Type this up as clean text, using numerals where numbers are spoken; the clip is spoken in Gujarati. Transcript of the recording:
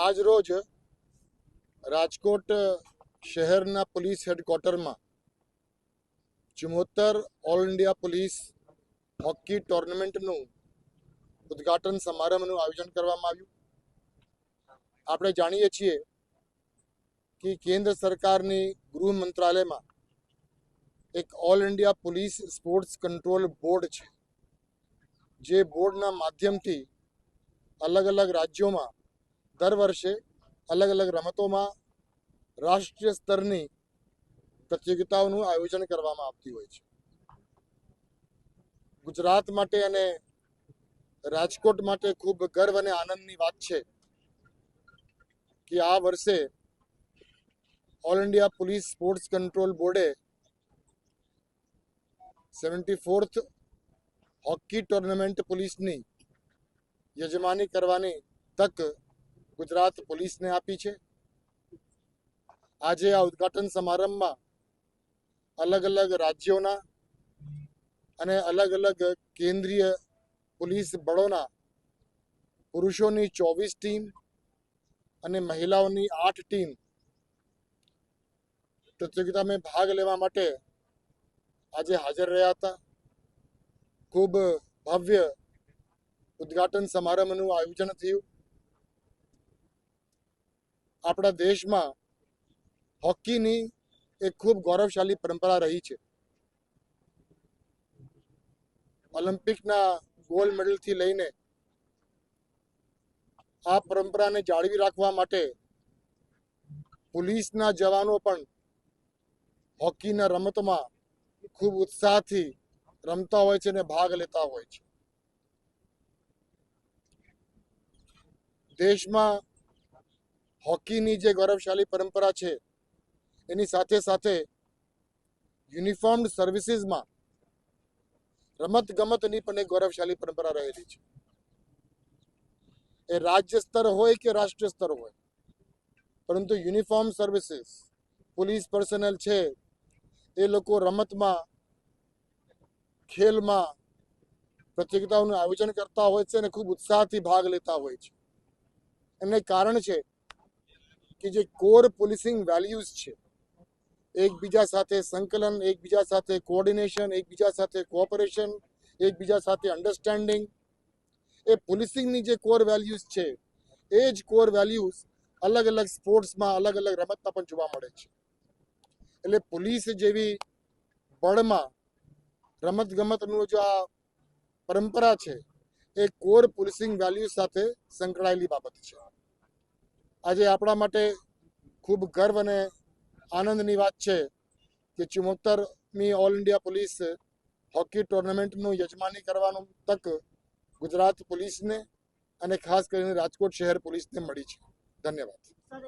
આજ રોજ રાજકોટ શહેરના પોલીસ હેડક્વાર્ટરમાં 74 ઓલ ઇન્ડિયા પોલીસ હોકી ટુર્નામેન્ટનું ઉદ્ઘાટન સમારંભનું આયોજન કરવામાં આવ્યું. આપણે જાણીએ છીએ કે કેન્દ્ર સરકારની ગૃહ મંત્રાલયમાં એક all India police sports control board છે, જે બોર્ડના માધ્યમથી અલગ અલગ રાજ્યોમાં દર વર્ષે અલગ અલગ રમતોમાં રાષ્ટ્રીય સ્તરની પ્રતિયોગિતાઓનું આયોજન કરવામાં આવતી હોય છે. ગુજરાત માટે અને રાજકોટ માટે ખૂબ ગર્વ અને આનંદની વાત છે કે આ વર્ષે all India police sports control બોર્ડે 74th હોકી ટુર્નામેન્ટ પોલીસની યજમાની કરવાની તક ગુજરાત પોલીસને આપી છે. આજે આ ઉદ્ઘાટન સમારંભમાં અલગ અલગ રાજ્યોના અને અલગ અલગ કેન્દ્રીય પોલીસ બળોના પુરુષોની 24 ટીમ અને મહિલાઓની 8 ટીમ પ્રતિયોગિતામાં ભાગ લેવા માટે આજે હાજર રહ્યા હતા. ખૂબ ભવ્ય ઉદ્ઘાટન સમારંભનું આયોજન થયું. આપણા દેશમાં હોકીની એક ખૂબ ગૌરવશાળી પરંપરા રહી છે. ઓલિમ્પિકના ગોલ્ડ મેડલથી લઈને આ પરંપરાને જાળવી રાખવા માટે પોલીસના જવાનો પણ હોકીના રમતમાં ખૂબ ઉત્સાહથી રમતા હોય છે અને ભાગ લેતા હોય છે. દેશમાં હોકીની જે ગૌરવશાળી પરંપરા છે, એની સાથે સાથે યુનિફોર્મ્ડ સર્વિસીસમાં રમત ગમતની પણ એક ગૌરવશાળી પરંપરા રહેલી છે. એ રાજ્ય સ્તર હોય કે રાષ્ટ્રીય સ્તર હોય, પરંતુ યુનિફોર્મ સર્વિસીસ પોલીસ પર્સનલ છે, એ લોકો રમતમાં, ખેલમાં પ્રતિયોગિતાઓનું આયોજન કરતા હોય છે અને ખૂબ ઉત્સાહથી ભાગ લેતા હોય છે. એને કારણ છે કે જે કોર પોલીસિંગ વેલ્યુઝ છે, એકબીજા સાથે સંકલન, એકબીજા સાથે કોઓર્ડિનેશન, એકબીજા સાથે કોઓપરેશન, એકબીજા સાથે અન્ડરસ્ટેન્ડિંગ, એ પોલીસિંગની જે કોર વેલ્યુઝ છે, એ જ કોર વેલ્યુઝ અલગ અલગ સ્પોર્ટ્સમાં, અલગ અલગ રમતમાં પણ જોવા મળે છે. એટલે પોલીસ જેવી બળમાં રમત ગમતનું જો આ પરંપરા છે, એ કોર પોલીસિંગ વેલ્યુઝ સાથે સંકળાયેલી બાબત છે. આજે આપણા માટે ખૂબ ગર્વ અને આનંદની વાત છે કે 74મી ઓલ ઇન્ડિયા પોલીસ હોકી ટુર્નામેન્ટનું યજમાની કરવાનું તક ગુજરાત પોલીસને અને ખાસ કરીને રાજકોટ શહેર પોલીસને મળી છે. ધન્યવાદ.